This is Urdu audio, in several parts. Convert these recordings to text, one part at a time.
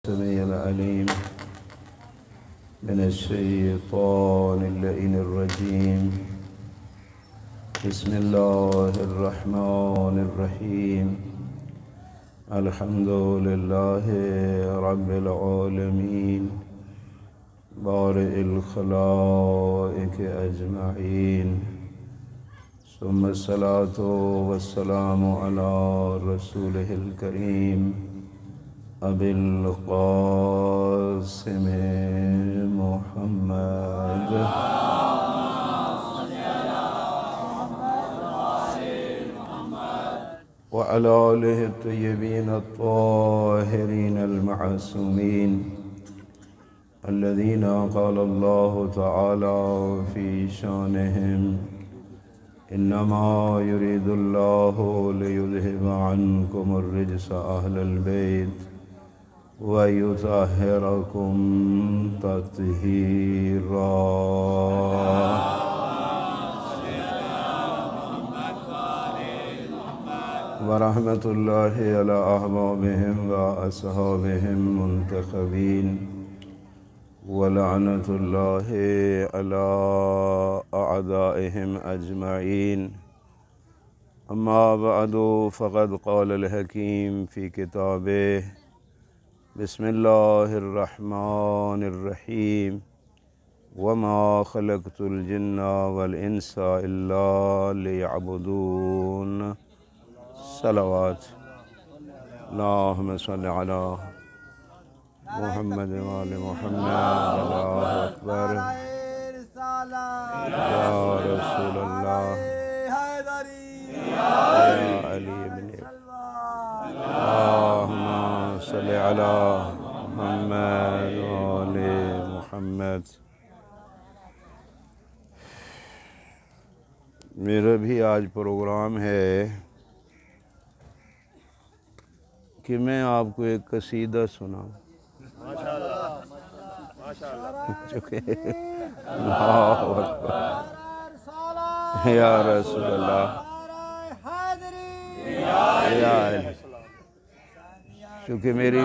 السميع العليم من الشيطان اللئيم الرجيم. بسم الله الرحمن الرحيم. الحمد لله رب العالمين بارئ الخلائق أجمعين، ثم الصلاة والسلام على رسوله الكريم أبي القاسم محمد وعلى آله الطيبين الطاهرين المعصومين الذين قال الله تعالى في شانهم: إنما يريد الله ليذهب عنكم الرجس أهل البيت ويطهركم تطهيرا. ورحمة الله على أحبابهم وأصحابهم منتخبين، ولعنة الله على أعدائهم أجمعين. أما بعد، فقد قال الحكيم في كتابه: بسم الله الرحمن الرحيم. وما خلقت الجن والإنس إلا ليعبدون. صلوات. اللهم صل على محمد وآل محمد. الله أكبر. يا رسول الله، يا علي بن اللهم صل على محمد وآل محمد. میرا بھی آج پروگرام ہے کہ میں آپ کو ایک قصیدہ سناؤں. اللہ اکبر. یا رسول اللہ، یا چونکہ میری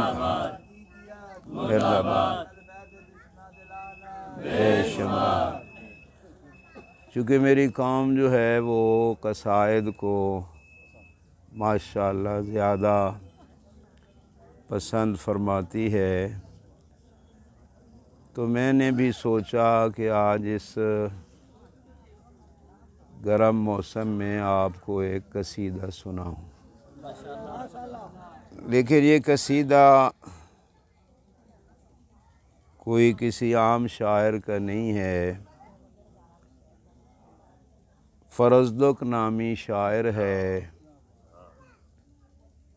بے شمار چونکہ میری قوم جو ہے وہ قصائد کو ماشاءاللہ زیادہ پسند فرماتی ہے، تو میں نے بھی سوچا کہ آج اس گرم موسم میں آپ کو ایک قصیدہ سناؤں. لیکن یہ قصیدہ کوئی کسی عام شاعر کا نہیں ہے. فرزدق نامی شاعر ہے،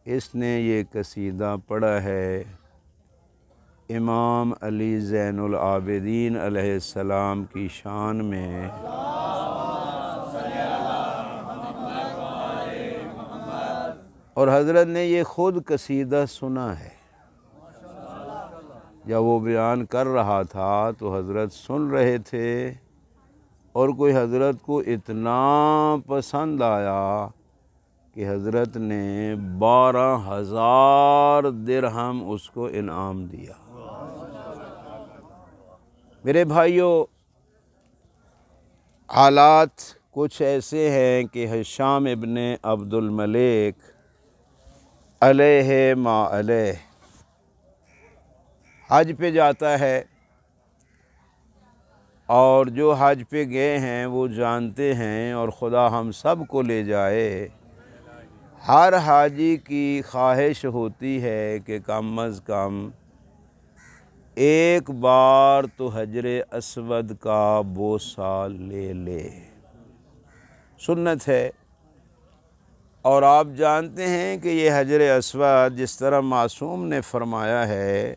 اس نے یہ قصیدہ پڑھا ہے امام علی زین العابدین علیہ السلام کی شان میں. اور حضرت نے یہ خود قصیدہ سنا ہے. جب وہ بیان کر رہا تھا تو حضرت سن رہے تھے، اور کوئی حضرت کو اتنا پسند آیا کہ حضرت نے 12,000 درہم اس کو انعام دیا. میرے بھائیوں، حالات کچھ ایسے ہیں کہ ہشام ابن عبد الملک علیہ ما علیہ حج پہ جاتا ہے، اور جو حج پہ گئے ہیں وہ جانتے ہیں، اور خدا ہم سب کو لے جائے. ہر حاجی کی خواہش ہوتی ہے کہ کم از کم ایک بار تو حجر اسود کا بوسہ لے لے. سنت ہے. اور آپ جانتے ہیں کہ یہ حجر اسود جس طرح معصوم نے فرمایا ہے،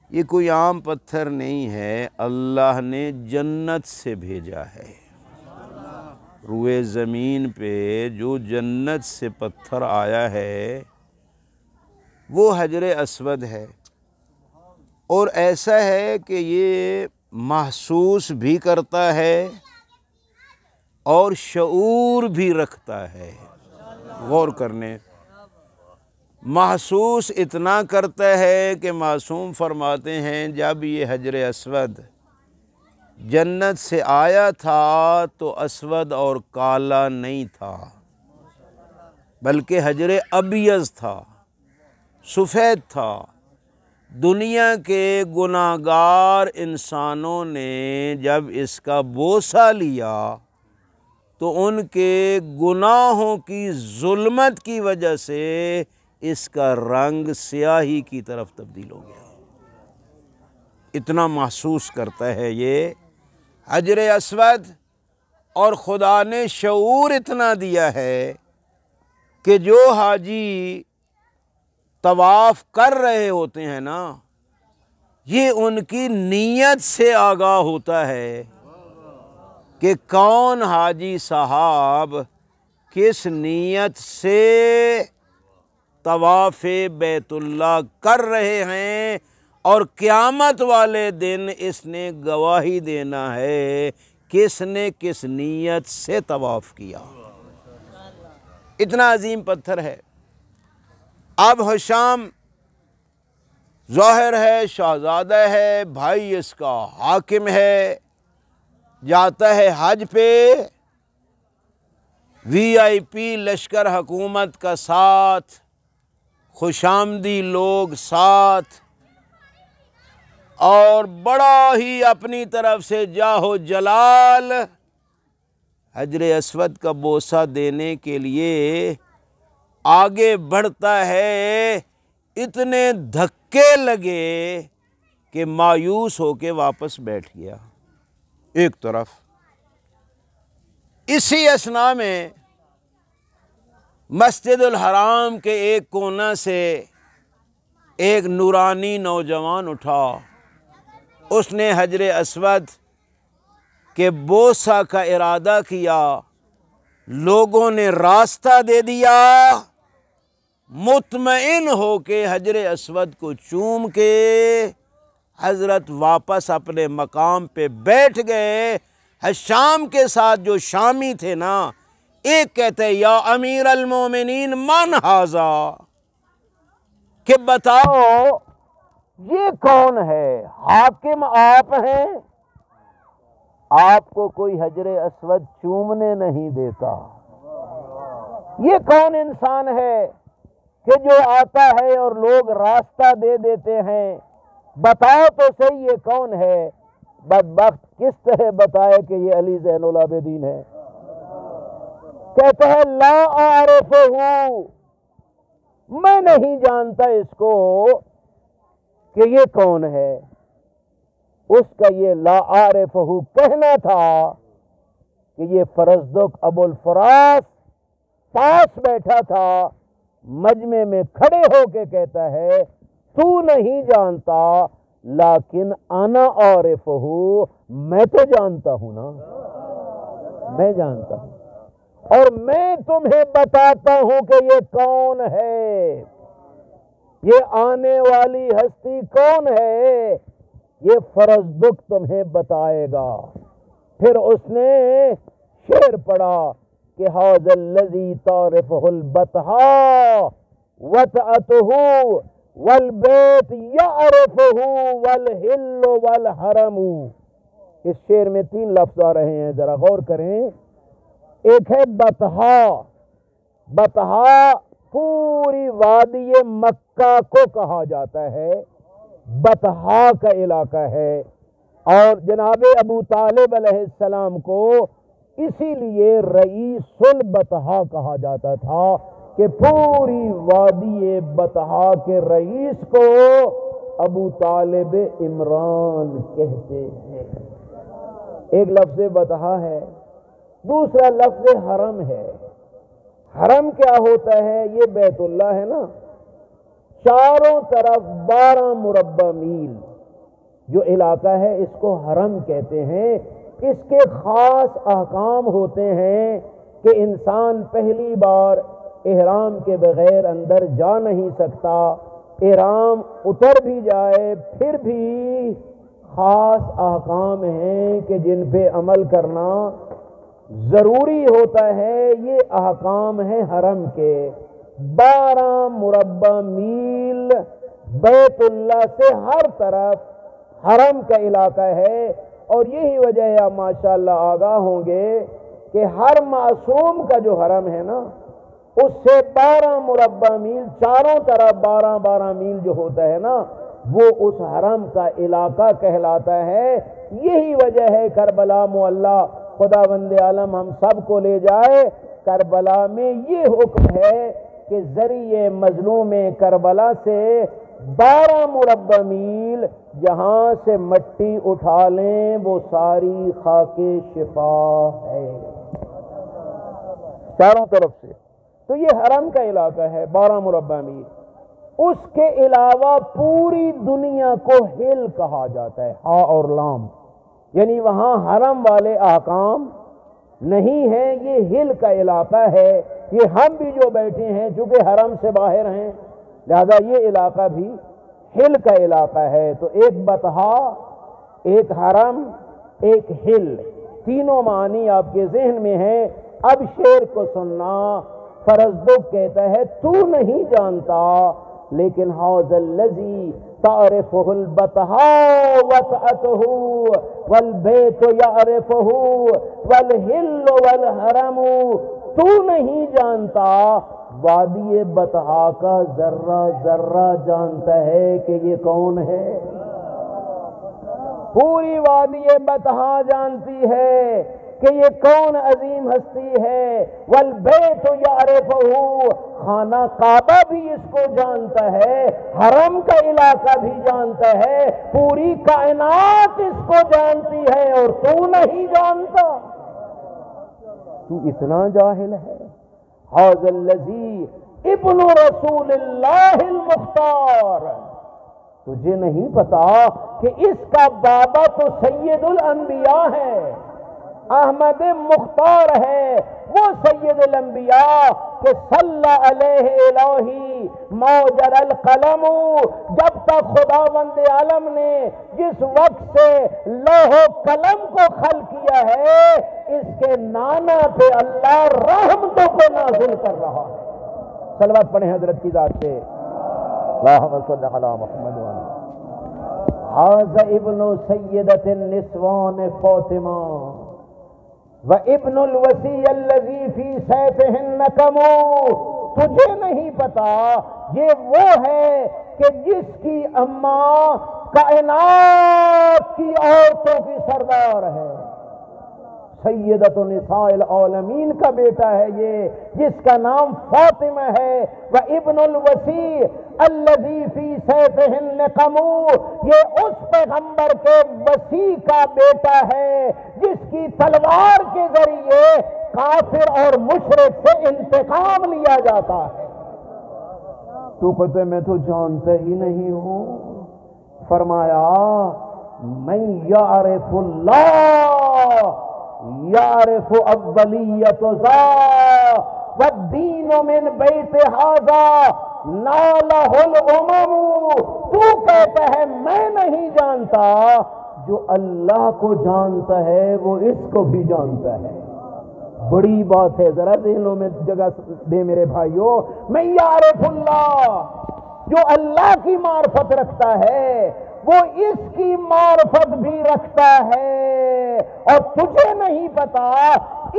یہ کوئی عام پتھر نہیں ہے، اللہ نے جنت سے بھیجا ہے. روئے زمین پہ جو جنت سے پتھر آیا ہے وہ حجر اسود ہے. اور ایسا ہے کہ یہ محسوس بھی کرتا ہے اور شعور بھی رکھتا ہے. غور کرنے محسوس اتنا کرتا ہے کہ معصوم فرماتے ہیں جب یہ حجر اسود جنت سے آیا تھا تو اسود اور کالا نہیں تھا، بلکہ حجر ابیض تھا، سفید تھا۔ دنیا کے گناہگار انسانوں نے جب اس کا بوسہ لیا تو ان کے گناہوں کی ظلمت کی وجہ سے اس کا رنگ سیاہی کی طرف تبدیل ہو گیا۔ اتنا محسوس کرتا ہے یہ حجر اسود، اور خدا نے شعور اتنا دیا ہے کہ جو حاجی طواف کر رہے ہوتے ہیں نا، یہ ان کی نیت سے آگاہ ہوتا ہے کہ کون حاجی صاحب کس نیت سے طواف بیت اللہ کر رہے ہیں، اور قیامت والے دن اس نے گواہی دینا ہے کس نے کس نیت سے طواف کیا۔ اتنا عظیم پتھر ہے۔ اب ہشام ظاہر ہے شہزادہ ہے، بھائی اس کا حاکم ہے، جاتا ہے حج پہ، VIP لشکر حکومت کا ساتھ، خوشامدی لوگ ساتھ، اور بڑا ہی اپنی طرف سے جاہو جلال حجر اسود کا بوسہ دینے کے لیے آگے بڑھتا ہے۔ اتنے دھکے لگے کہ مایوس ہو کے واپس بیٹھ گیا ایک طرف۔ اسی اثناء میں مسجد الحرام کے ایک کونا سے ایک نورانی نوجوان اٹھا، اس نے حجر اسود کے بوسہ کا ارادہ کیا، لوگوں نے راستہ دے دیا، مطمئن ہو کے حجر اسود کو چوم کے حضرت واپس اپنے مقام پہ بیٹھ گئے۔ ہشام کے ساتھ جو شامی تھے نا، ایک کہتے یا امیر المومنین من ھذا، کہ بتاؤ یہ کون ہے؟ حاکم آپ ہیں، آپ کو کوئی حجر اسود چومنے نہیں دیتا۔ یہ کون انسان ہے کہ جو آتا ہے اور لوگ راستہ دے دیتے ہیں؟ بتاؤ تو صحیح یہ کون ہے؟ بدبخت کس طرح بتائے کہ یہ علی زین العابدین ہے؟ کہتا ہے لا اعرفہ، میں نہیں جانتا اس کو کہ یہ کون ہے۔ اس کا یہ لا اعرفہ کہنا تھا کہ یہ فرزدق ابو الفراس پاس بیٹھا تھا، مجمع میں کھڑے ہو کے کہتا ہے تو نہیں جانتا لیکن انا اعرفہ، میں تو جانتا ہوں نا، میں جانتا ہوں، اور میں تمہیں بتاتا ہوں کہ یہ کون ہے، یہ آنے والی ہستی کون ہے، یہ فرزدق تمہیں بتائے گا۔ پھر اس نے شعر پڑھا کہ ھذا الذی تعرفہ البطحاء وطأتہ والبیت یعرفہ والحل والحرم۔ اس شعر میں 3 لفظ آ رہے ہیں، ذرا غور کریں۔ ایک ہے بطحاء، بطحاء پوری وادی مکہ کو کہا جاتا ہے، بطحاء کا علاقہ ہے، اور جناب ابو طالب علیہ السلام کو اسی لیے رئیس البطحاء کہا جاتا تھا کہ پوری وادی بطحاء کے رئیس کو ابو طالب عمران کہتے ہیں۔ ایک لفظ بطحاء ہے، دوسرا لفظ حرم ہے۔ حرم کیا ہوتا ہے؟ یہ بیت اللہ ہے نا، چاروں طرف 12 مربع میل جو علاقہ ہے اس کو حرم کہتے ہیں۔ اس کے خاص احکام ہوتے ہیں کہ انسان پہلی بار احرام کے بغیر اندر جا نہیں سکتا، احرام اتر بھی جائے پھر بھی خاص احکام ہیں کہ جن پہ عمل کرنا ضروری ہوتا ہے۔ یہ احکام ہیں حرم کے۔ 12 مربع میل بیت اللہ سے ہر طرف حرم کا علاقہ ہے، اور یہی وجہ ہے آپ ماشاءاللہ آگاہ ہوں گے کہ ہر معصوم کا جو حرم ہے نا اس سے 12 مربع میل چاروں طرف 12 میل جو ہوتا ہے نا وہ اس حرم کا علاقہ کہلاتا ہے۔ یہی وجہ ہے کربلا معلیٰ خداوند عالم ہم سب کو لے جائے، کربلا میں یہ حکم ہے کہ ذریعہ مظلوم کربلا سے 12 مربع میل جہاں سے مٹی اٹھا لیں وہ ساری خاک شفا ہے چاروں طرف سے۔ تو یہ حرم کا علاقہ ہے 12 مربع میل۔ اس کے علاوہ پوری دنیا کو ہل کہا جاتا ہے، ہا اور لام، یعنی وہاں حرم والے احکام نہیں ہیں، یہ ہل کا علاقہ ہے۔ یہ ہم بھی جو بیٹھے ہیں چونکہ حرم سے باہر ہیں لہذا یہ علاقہ بھی ہل کا علاقہ ہے۔ تو ایک بطحا، ایک حرم، ایک ہل، تینوں معنی آپ کے ذہن میں ہیں۔ اب شعر کو سننا۔ فرزدق کہتا ہے تو نہیں جانتا لیکن ھذا الذی تعرفہ البطحا وطأتہ والبیت یعرفہ والہل والحرم، تو نہیں جانتا وادی بطحا کا ذرہ ذرہ جانتا ہے کہ یہ کون ہے؟ پوری وادی بطحا جانتی ہے کہ یہ کون عظیم ہستی ہے۔ والبیت یعرفہ، خانہ کعبہ بھی اس کو جانتا ہے، حرم کا علاقہ بھی جانتا ہے، پوری کائنات اس کو جانتی ہے اور تو نہیں جانتا، تو اتنا جاہل ہے۔ ھذا الذی ابن رسول اللہ المختار، تجھے نہیں پتا کہ اس کا بابا تو سید الانبیاء ہے، احمد مختار ہے، وہ سید الانبیاء کہ صلی علیہ الہی موجر القلم، جب تک خداوند عالم نے جس وقت سے لوح و قلم کو خلق کیا ہے اس کے نانا پہ اللہ رحمتوں کو نازل کر رہا ہے۔ صلوات پڑھیں حضرت کی ذات سے، اللہم صلی علی محمد وعلی۔ ھذا ابن سیدۃ النسوان فاطمہ وابن الوصی الذی فی سیفہ النکم، تجھے نہیں پتا یہ وہ ہے کہ جس کی اماں کائنات کی عورتوں کی سردار ہے، سیدۃ نساء العالمین کا بیٹا ہے یہ، جس کا نام فاطمہ ہے۔ وابن الوصی الذی فی سیفہ النقم، یہ اس پیغمبر کے وصی کا بیٹا ہے جس کی تلوار کے ذریعے کافر اور مشرک سے انتقام لیا جاتا ہے۔ تو کہتے میں تو جانتا ہی نہیں ہوں۔ فرمایا من یعرف اللہ یعرف اولیت ذا والدین من بیت ھذا نالہ الامم، تو کہتا ہے میں نہیں جانتا، جو اللہ کو جانتا ہے وہ اس کو بھی جانتا ہے۔ بڑی بات ہے، ذرا ذہنوں میں جگہ دے میرے بھائیوں۔ من یعرف اللہ، جو اللہ کی معرفت رکھتا ہے وہ اس کی معرفت بھی رکھتا ہے، اور تجھے نہیں پتا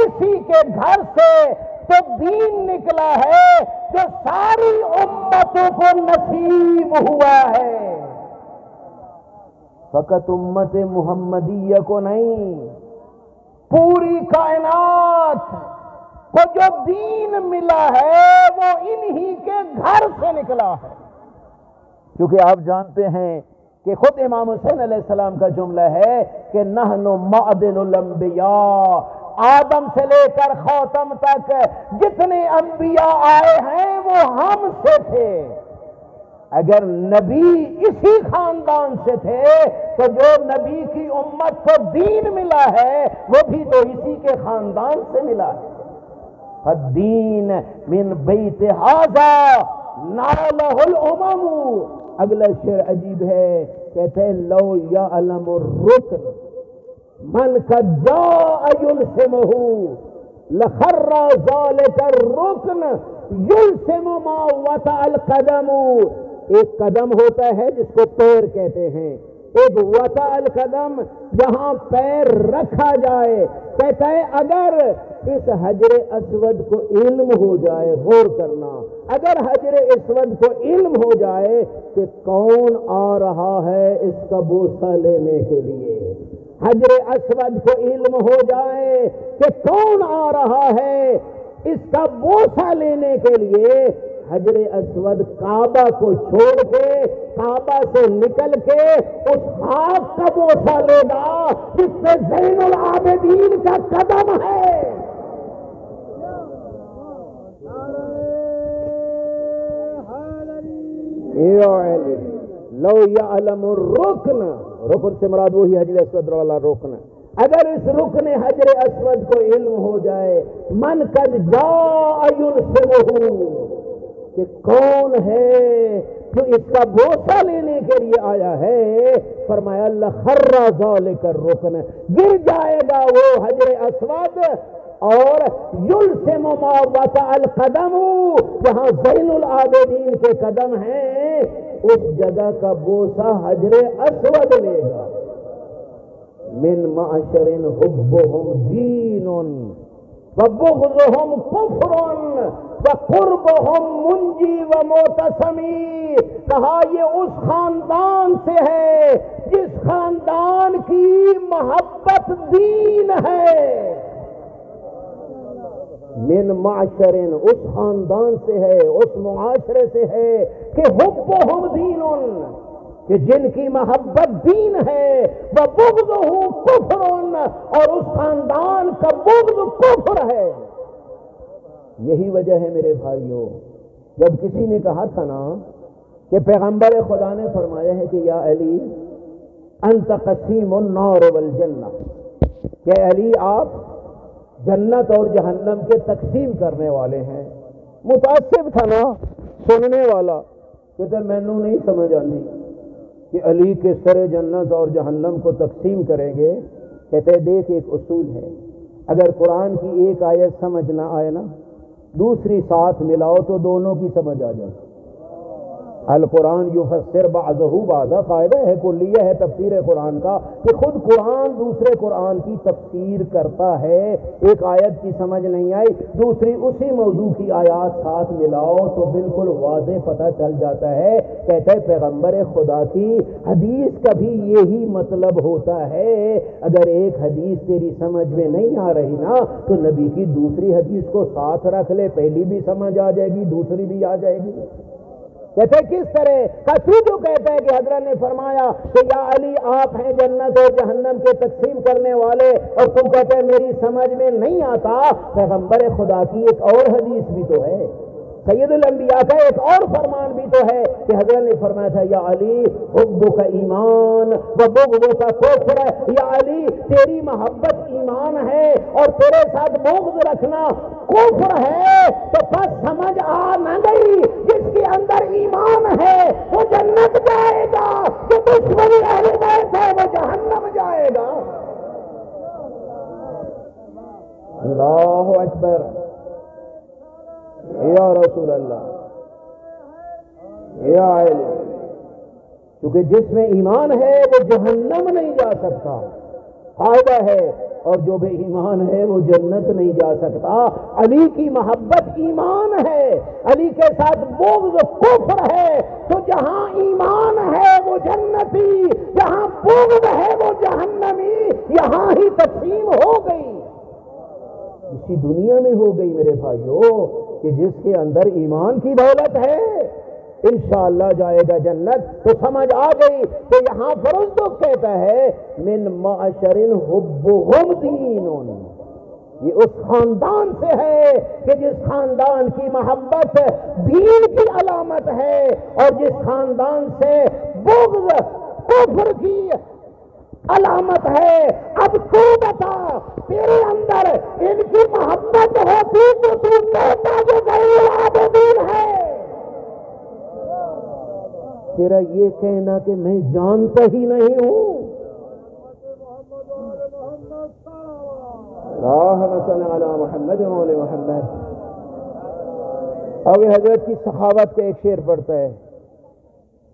اسی کے گھر سے تو دین نکلا ہے جو ساری امتوں کو نصیب ہوا ہے، فقط امت محمدیہ کو نہیں، پوری کائنات کو جو دین ملا ہے وہ انہی کے گھر سے نکلا ہے۔ کیونکہ آپ جانتے ہیں کہ خود امام حسین علیہ السلام کا جملہ ہے کہ نحن معدن الانبیاء، آدم سے لے کر خاتم تک جتنے انبیاء آئے ہیں وہ ہم سے تھے۔ اگر نبی اسی خاندان سے تھے تو جو نبی کی امت کو دین ملا ہے وہ بھی تو اسی کے خاندان سے ملا ہے۔ الدین من بیت ھذا نالہ الامم۔ اگلا شعر عجیب ہے، کہتے ہیں لو یعلم الرکن من قد جاء یلسمہ لخر ذلک الرکن یلسم ما وطأ القدم، ایک قدم ہوتا ہے جس کو پیر کہتے ہیں، ایک وطأ القدم جہاں پیر رکھا جائے. کہتا ہے اگر اس حجر اسود کو علم ہو جائے، غور کرنا، اگر حجر اسود کو علم ہو جائے کہ کون آ رہا ہے اس کا بوسہ لینے کے لیے، حجر اسود کو علم ہو جائے کہ کون آ رہا ہے اس کا بوسہ لینے کے لیے، حجر اسود کعبہ کو چھوڑ کے، کعبہ سے نکل کے اس خاک کا بوسہ لے گا جس میں زین العابدین کا قدم ہے. لو یعلم الرکن، رکن سے مراد وہی حجر اسود والا رکن، اگر اس رکن حجر اسود کو علم ہو جائے، من قد جاء یلسمہ، کہ کون ہے جو اس کا بوسہ لینے کے لیے آیا ہے، فرمایا لخر ذالک الرکن، گر جائے گا وہ حجر اسود، اور یلسم ما وطأ القدم، جہاں زین العابدین کے قدم ہیں اس جگہ کا بوسہ حجر اسود لے گا. من معشر حبهم دین وبغضهم کفر وقربهم منجی ومعتصمی، کہا یہ اس خاندان سے ہے جس خاندان کی محبت دین ہے. من معشرن، اس خاندان سے ہے، اس معاشرے سے ہے کہ حبهم دین، کہ جن کی محبت دین ہے، وبغضہ کفر، اور اس خاندان کا بغض کفر ہے. یہی وجہ ہے میرے بھائیوں، جب کسی نے کہا تھا نا کہ پیغمبر خدا نے فرمایا ہے کہ یا علی انت قسیم النار والجنہ، کہ علی آپ جنت اور جہنم کے تقسیم کرنے والے ہیں. متعصب تھا نا سننے والا، کہتے مینوں نہیں سمجھ آتی کہ علی کس طرح جنت اور جہنم کو تقسیم کریں گے. کہتے دیکھ ایک اصول ہے، اگر قرآن کی ایک آیت سمجھ نہ آئے نا، دوسری ساتھ ملاؤ تو دونوں کی سمجھ آ جاتی. القرآن یفسر بعضہ بعضا، قاعدہ ہے، کلیہ ہے تفسیر قرآن کا کہ خود قرآن دوسرے قرآن کی تفسیر کرتا ہے. ایک آیت کی سمجھ نہیں آئی، دوسری اسی موضوع کی آیات ساتھ ملاؤ تو بالکل واضح پتہ چل جاتا ہے. کہتا ہے پیغمبر خدا کی حدیث کا بھی یہی مطلب ہوتا ہے. اگر ایک حدیث تیری سمجھ میں نہیں آ رہی نا تو نبی کی دوسری حدیث کو ساتھ رکھ لے، پہلی بھی سمجھ آ جائے گی، دوسری بھی آ جائے گی. کہتے کس طرح کا تو جو کہتا ہے کہ حضرت نے فرمایا کہ یا علی آپ ہیں جنت اور جہنم کے تقسیم کرنے والے، اور تم کہتے ہیں میری سمجھ میں نہیں آتا. پیغمبر خدا کی ایک اور حدیث بھی تو ہے، سید الانبیاء کا ایک اور فرمان بھی تو ہے کہ حضرت نے فرمایا تھا یا علی حبک ایمان و بغضک کفر، یا علی تیری محبت ایمان ہے اور تیرے ساتھ بغض رکھنا کفر ہے. تو بس سمجھ آ نہ گئی، جس کے اندر ایمان ہے وہ جنت جائے گا، جو دشمنی اہل بیت ہے وہ جہنم جائے گا. اللہ اکبر، یا رسول اللہ، یا علی، کیونکہ جس میں ایمان ہے وہ جہنم نہیں جا سکتا، فائدہ ہے، اور جو بے ایمان ہے وہ جنت نہیں جا سکتا. علی کی محبت ایمان ہے، علی کے ساتھ بغض کفر ہے. تو جہاں ایمان ہے وہ جنتی، جہاں بغض ہے وہ جہنمی. یہاں ہی تقسیم ہو گئی، اسی دنیا میں ہو گئی میرے بھائیوں، کہ جس کے اندر ایمان کی دولت ہے انشاءاللہ جائے گا جنت. تو سمجھ آ گئی کہ یہاں فرزدق کہتا ہے من معشر حبهم دین، یہ اس خاندان سے ہے کہ جس خاندان کی محبت دین کی علامت ہے، اور جس خاندان سے بغض کفر کی علامت ہے. اب تو بتا تیرے اندر ان کی محبت ہوتی تو تو کہتا جو زین العابدین ہے. تیرا یہ کہنا کہ میں جانتا ہی نہیں ہوں. اللہم صل علی محمد و آل محمد. اور وہ حضرت کی سخاوت کا ایک شعر پڑھتا ہے.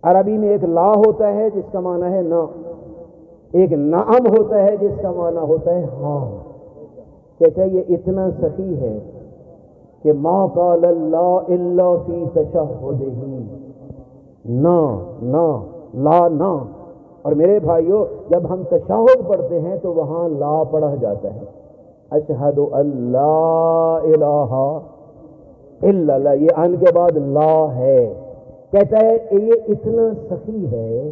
عربی میں ایک لا ہوتا ہے جس کا معنی ہے نا، ایک نعم ہوتا ہے جس کا معنی ہوتا ہے ہاں. کہتا ہے یہ اتنا سخی ہے کہ ما قال اللہ الا فی تشہدہ، نا نا لا نا. اور میرے بھائیو جب ہم تشہد پڑھتے ہیں تو وہاں لا پڑھا جاتا ہے. اشہد اللہ الہ الا اللہ، یہ ان کے بعد لا ہے. کہتا ہے یہ اتنا سخی ہے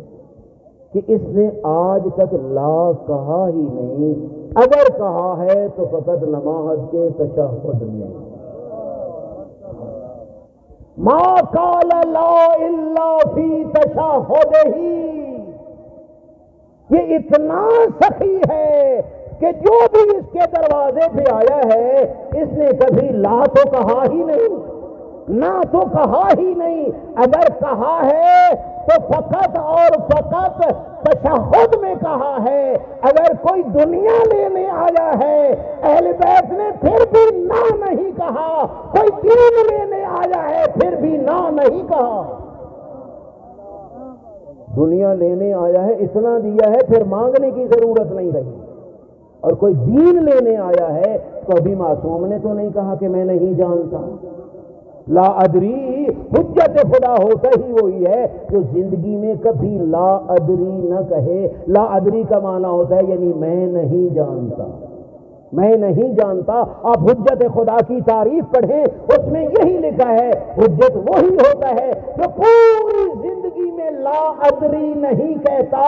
کہ اس نے آج تک لا کہا ہی نہیں، اگر کہا ہے تو فقط نماز کے تشہد میں. ما قال لا الا فی تشہدہ، یہ اتنا سخی ہے کہ جو بھی اس کے دروازے پہ آیا ہے اس نے کبھی لا تو کہا ہی نہیں، نہ تو کہا ہی نہیں، اگر کہا ہے تو فقط اور فقط تشہد میں کہا ہے. اگر کوئی دنیا لینے آیا ہے اہل بیت نے پھر بھی نہ نہیں کہا، کوئی دین لینے آیا ہے پھر بھی نہ نہیں کہا. دنیا لینے آیا ہے اتنا دیا ہے پھر مانگنے کی ضرورت نہیں رہی، اور کوئی دین لینے آیا ہے تو ابھی معصوم نے تو نہیں کہا کہ میں نہیں جانتا. لا ادری حجت خدا ہوتا ہی وہی ہے جو زندگی میں کبھی لا ادری نہ کہے. لا ادری کا معنی ہوتا ہے یعنی میں نہیں جانتا، میں نہیں جانتا. آپ حجت خدا کی تعریف پڑھیں اس میں یہی لکھا ہے حجت وہی ہوتا ہے جو پوری زندگی میں لا ادری نہیں کہتا،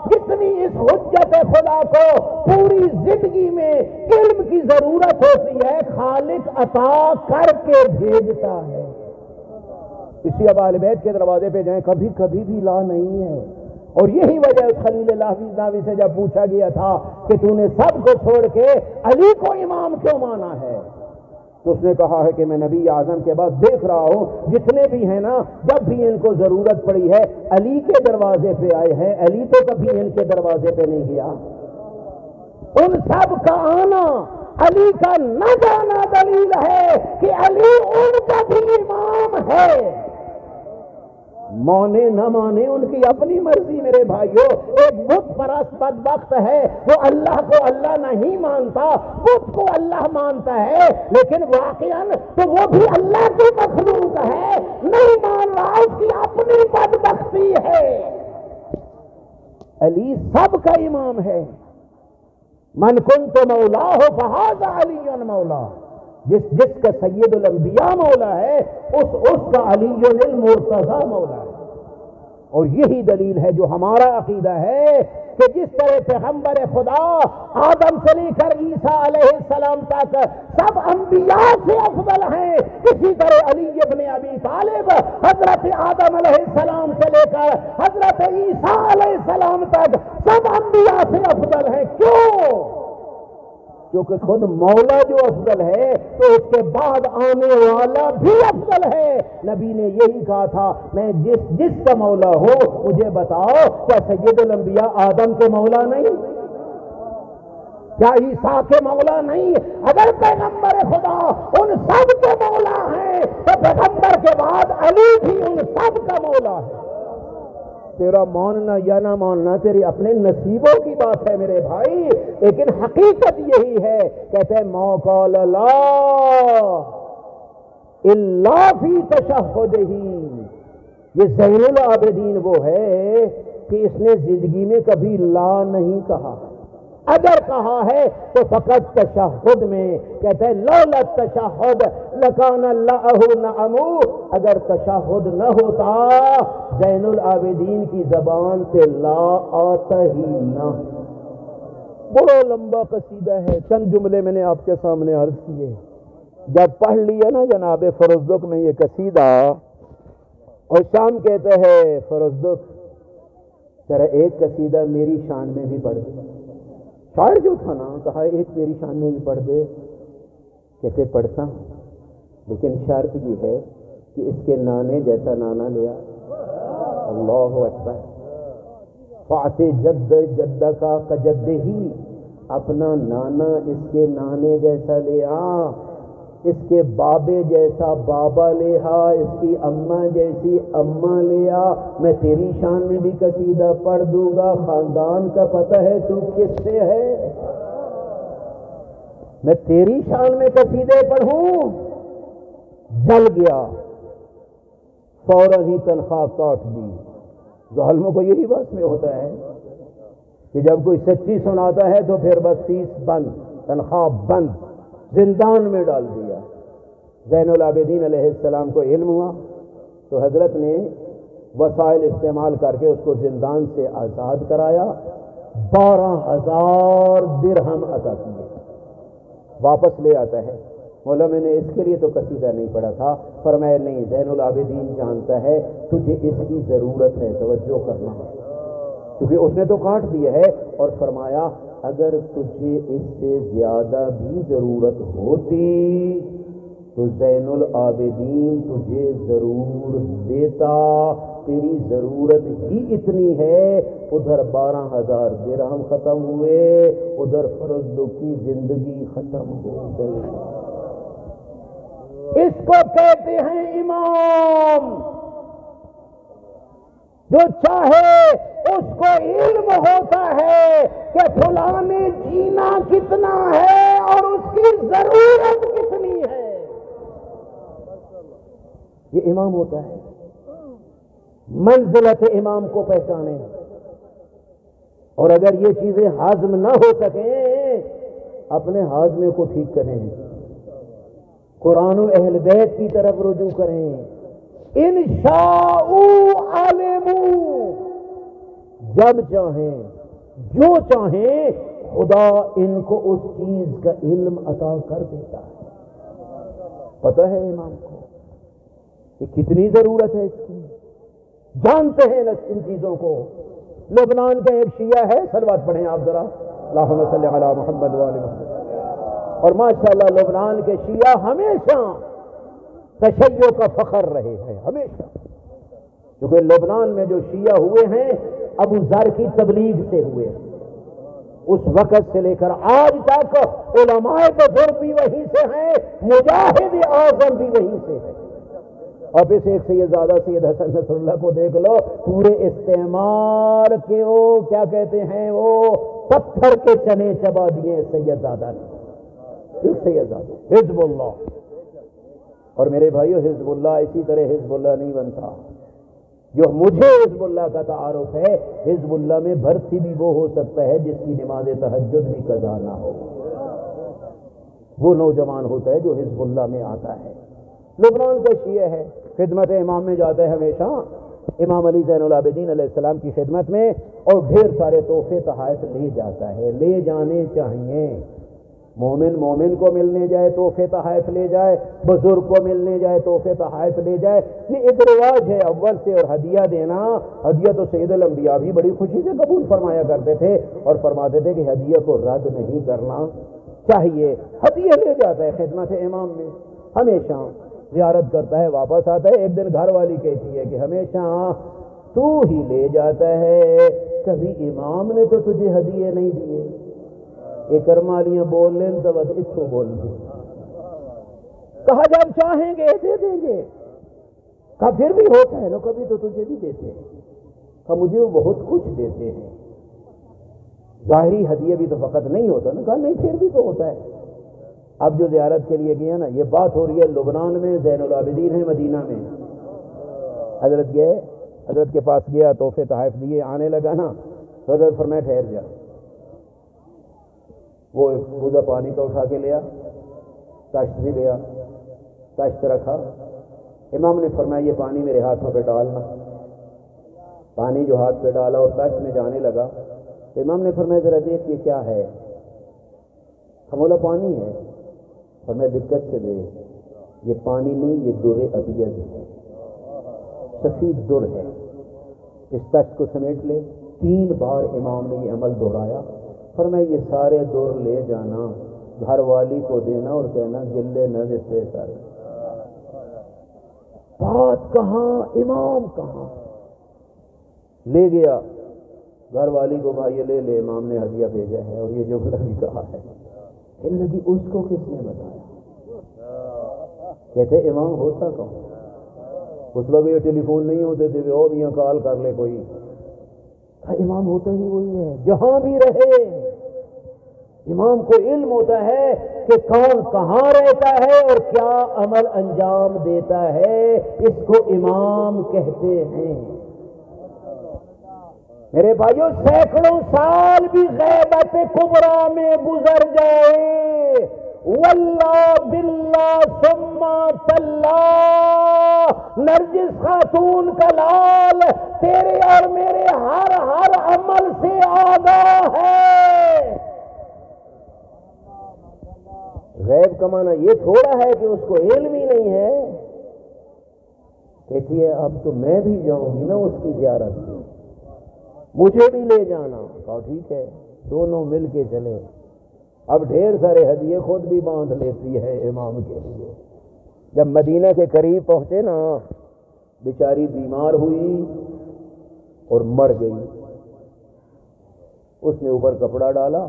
جتنی اس حجت خدا کو پوری زندگی میں علم کی ضرورت ہوتی ہے خالق عطا کر کے بھیجتا ہے. اسی اب اہل بیت کے دروازے پہ جائیں کبھی کبھی بھی لا نہیں ہے. اور یہی وجہ اس خلیل لاہوی سے جب پوچھا گیا تھا کہ تو نے سب کو چھوڑ کے علی کو امام کیوں مانا ہے، تو اس نے کہا ہے کہ میں نبی اعظم کے بعد دیکھ رہا ہوں جتنے بھی ہیں نا جب بھی ان کو ضرورت پڑی ہے علی کے دروازے پہ آئے ہیں، علی تو کبھی ان کے دروازے پہ نہیں گیا. ان سب کا آنا علی کا نہ جانا دلیل ہے کہ علی ان کا بھی امام ہے. مانے نہ مانے ان کی اپنی مرضی. میرے بھائیو ایک بت پرست بدبخت ہے وہ اللہ کو اللہ نہیں مانتا، بت کو اللہ مانتا ہے، لیکن واقعاً تو وہ بھی اللہ کی مخلوق ہے، نہیں مان رہا، اس کی اپنی بدبختی ہے. علی سب کا امام ہے. من کنت مولا ہو فہذا علی مولا، جس کا سید الانبیاء مولا ہے اس کا علی المرتضی مولا ہے. اور یہی دلیل ہے جو ہمارا عقیدہ ہے کہ جس طرح پیغمبر خدا آدم سے لے کر عیسیٰ علیہ السلام تک سب انبیاء سے افضل ہیں، اسی طرح علی ابن ابی طالب حضرت آدم علیہ السلام سے لے کر حضرت عیسیٰ علیہ السلام تک سب انبیاء سے افضل ہیں. کیوں؟ کیونکہ خود مولا جو افضل ہے تو اس کے بعد آنے والا بھی افضل ہے. نبی نے یہی کہا تھا میں جس کا مولا ہوں مجھے بتاؤ کیا سید الانبیاء آدم کے مولا نہیں، کیا عیسیٰ کے مولا نہیں؟ اگر پیغمبر خدا ان سب کے مولا ہیں تو پیغمبر کے بعد علی بھی ان سب کا مولا ہے. تیرا ماننا یا نہ ماننا تیری اپنے نصیبوں کی بات ہے میرے بھائی، لیکن حقیقت یہی ہے. کہتے ہیں ما قال لا الا فی تشہدہ. یہ زین العابدین وہ ہے کہ اس نے زندگی میں کبھی لا نہیں کہا، اگر کہا ہے تو فقط تشہد میں. کہتے ہیں لولا تشہد لکان اللہ نعمو، اگر تشہد نہ ہوتا زین العابدین کی زبان پہ لا آتا ہی نہ. بڑا لمبا قصیدہ ہے، چند جملے میں نے آپ کے سامنے عرض کیے. جب پڑھ لیا نا جناب فروزدق نے یہ قصیدہ، اور شام کہتے ہیں فروزدق ذرا ایک قصیدہ میری شان میں بھی پڑھ دے. شاعر جو تھا نا کہا ایک میری شان میں بھی پڑھ دے. کیسے پڑھتا ہوں، لیکن شرط یہ ہے کہ اس کے نانے جیسا نانا لیا. اللہ اکبر. فاتح جد جدہ کا کجد ہی، اپنا نانا اس کے نانے جیسا لیا. اس کے بابے جیسا بابا لے آ، اس کی اماں جیسی اماں لے آ، میں تیری شان میں بھی قصیدہ پڑھ دوں گا۔ خاندان کا پتہ ہے تو کس سے ہے؟ میں تیری شان میں قصیدے پڑھوں؟ جل گیا، فوراً ہی تنخواہ کاٹ دی۔ ظالموں کو یہی بس میں ہوتا ہے کہ جب کوئی سچی سناتا ہے تو پھر بس فیس بند، تنخواہ بند، زندان میں ڈال دیا۔ زین العابدین علیہ السلام کو علم ہوا تو حضرت نے وسائل استعمال کر کے اس کو زندان سے آزاد کرایا، 12,000 درہم عطا کیے، واپس لے آتا ہے۔ مولا میں نے اس کے لیے تو قصیدہ نہیں پڑھا تھا، فرمایا نہیں، زین العابدین جانتا ہے تجھے اس کی ضرورت ہے، توجہ کرنا، کیونکہ اس نے تو کاٹ دیا ہے، اور فرمایا اگر تجھے اس سے زیادہ بھی ضرورت ہوتی تو زین العابدین تجھے ضرور دیتا، تیری ضرورت ہی اتنی ہے۔ ادھر 12,000 درہم ختم ہوئے، ادھر فرزدو کی زندگی ختم ہو گئی۔ اس کو کہتے ہیں امام، جو چاہے اس کو علم ہوتا ہے کہ فلاں نے جینا کتنا ہے اور اس کی ضرورت کتنی ہے، یہ امام ہوتا ہے۔ منزلت امام کو پہچانے، اور اگر یہ چیزیں ہاضم نہ ہو سکیں اپنے ہاضمے کو ٹھیک کریں، قرآن و اہل بیت کی طرف رجوع کریں۔ ان شاءوا علموا، جب چاہیں جو چاہیں خدا ان کو اس چیز کا علم عطا کر دیتا ہے۔ پتہ ہے امام کو کہ کتنی ضرورت ہے اس کی، جانتے ہیں ان چیزوں کو۔ لبنان کا ایک شیعہ ہے، صلوات پڑھیں آپ ذرا، اللہم صلی علی محمد و آل محمد۔ اور ماشاءاللہ لبنان کے شیعہ ہمیشہ تشیع کا فخر رہے ہیں، ہمیشہ، کیونکہ لبنان میں جو شیعہ ہوئے ہیں ابو ذر کی تبلیغ سے ہوئے، اس وقت سے لے کر آج تک علماء بزرگ بھی وہیں سے ہیں، مجاہد اعظم بھی وہیں سے ہیں۔ اب اس ایک سیدزادہ سید حسن نصر اللہ کو دیکھ لو، پورے استعمار کے وہ کیا کہتے ہیں، وہ پتھر کے چنے چبا دیے سیدزادہ نے، ایک سیدزادہ حزب اللہ۔ اور میرے بھائیو، حزب اللہ اسی طرح حزب اللہ نہیں بنتا۔ جو مجھے حزب اللہ کا تعارف ہے، حزب اللہ میں بھرتی بھی وہ ہو سکتا ہے جس کی نماز تہجد بھی قضا نہ ہو، وہ نوجوان ہوتا ہے جو حزب اللہ میں آتا ہے۔ لبنان کا شیعہ ہے، خدمت امام میں جاتا ہے ہمیشہ، امام علی زین العابدین علیہ السلام کی خدمت میں، اور ڈھیر سارے تحفے تحائف لے جاتا ہے، لے جانے چاہیے۔ مومن کو ملنے جائے تحفے تحائف لے جائے، بزرگ کو ملنے جائے تحفے تحائف لے جائے، یہ ایک رواج ہے اول سے۔ اور ہدیہ دینا، ہدیہ تو سید الانبیاء بھی بڑی خوشی سے قبول فرمایا کرتے تھے، اور فرماتے تھے کہ ہدیہ کو رد نہیں کرنا چاہیے۔ ہدیہ لے جاتا ہے خدمت امام میں، ہمیشہ زیارت کرتا ہے، واپس آتا ہے۔ ایک دن گھر والی کہتی ہے کہ ہمیشہ تو ہی لے جاتا ہے، کبھی امام نے تو تجھے ہدیے نہیں دیے۔ یہ کرمالیاں بول لیں تو بس اتھو بول دیں، کہا جب چاہیں گے دے دیں گے، کہا پھر بھی ہوتا ہے نا، کبھی تو تجھے بھی دیتے ہیں، کہا مجھے وہ بہت کچھ دیتے ہیں، ظاہری ہدیہ بھی تو فقط نہیں ہوتا نا، کہا نہیں پھر بھی تو ہوتا ہے۔ اب جو زیارت کے لیے گیا نا، یہ بات ہو رہی ہے لبنان میں، زین العابدین ہے مدینہ میں، حضرت گئے، حضرت کے پاس گیا، تحفے تحائف دیے، آنے لگا نا تو حضرت فرمایا ٹھہر جا۔ وہ ایک کوزہ پانی کا اٹھا کے لیا، تشت بھی لیا، تشت رکھا، امام نے فرمایا یہ پانی میرے ہاتھوں پہ ڈالنا۔ پانی جو ہاتھ پہ ڈالا اور تشت میں جانے لگا تو امام نے فرمایا ذرا دیکھ یہ کیا ہے، بولا پانی ہے، فرمایا دقت سے دے، یہ پانی نہیں، یہ در ابیض ہے، سفید در ہے، اس تشت کو سمیٹ لے۔ 3 بار امام نے یہ عمل دہرایا، فرمایا یہ سارے در لے جانا، گھر والی کو دینا اور کہنا گلے نہ سے کر۔ بات کہاں، امام کہاں، لے گیا گھر والی کو، بھائی لے لے، امام نے ہدیہ بھیجا ہے، اور یہ جملہ بھی کہا ہے۔ لگی اس کو کس نے بتایا؟ کہتے امام ہوتا کون؟ اس وقت یہ ٹیلی فون نہیں ہوتے تھے وہ بھی کال کر لے کوئی، امام ہوتا ہی وہی ہے جہاں بھی رہے۔ امام کو علم ہوتا ہے کہ کون کہاں رہتا ہے اور کیا عمل انجام دیتا ہے، اس کو امام کہتے ہیں۔ میرے بھائیو سینکڑوں سال بھی غیبت کبریٰ میں گزر جائے، واللہ باللہ ثم تاللہ، نرجس خاتون کا لال تیرے اور میرے ہر عمل سے آگاہ ہے۔ غیب کا معنی یہ تھوڑا ہے کہ اس کو علم ہی نہیں ہے۔ کہتی ہے اب تو میں بھی جاؤں گی نا اس کی زیارت میں، مجھے بھی لے جانا۔ کہا ٹھیک ہے، دونوں مل کے چلے۔ اب ڈھیر سارے ہدیے خود بھی باندھ لیتی ہے امام کے لیے۔ جب مدینہ کے قریب پہنچے نا، بیچاری بیمار ہوئی اور مر گئی۔ اس نے اوپر کپڑا ڈالا،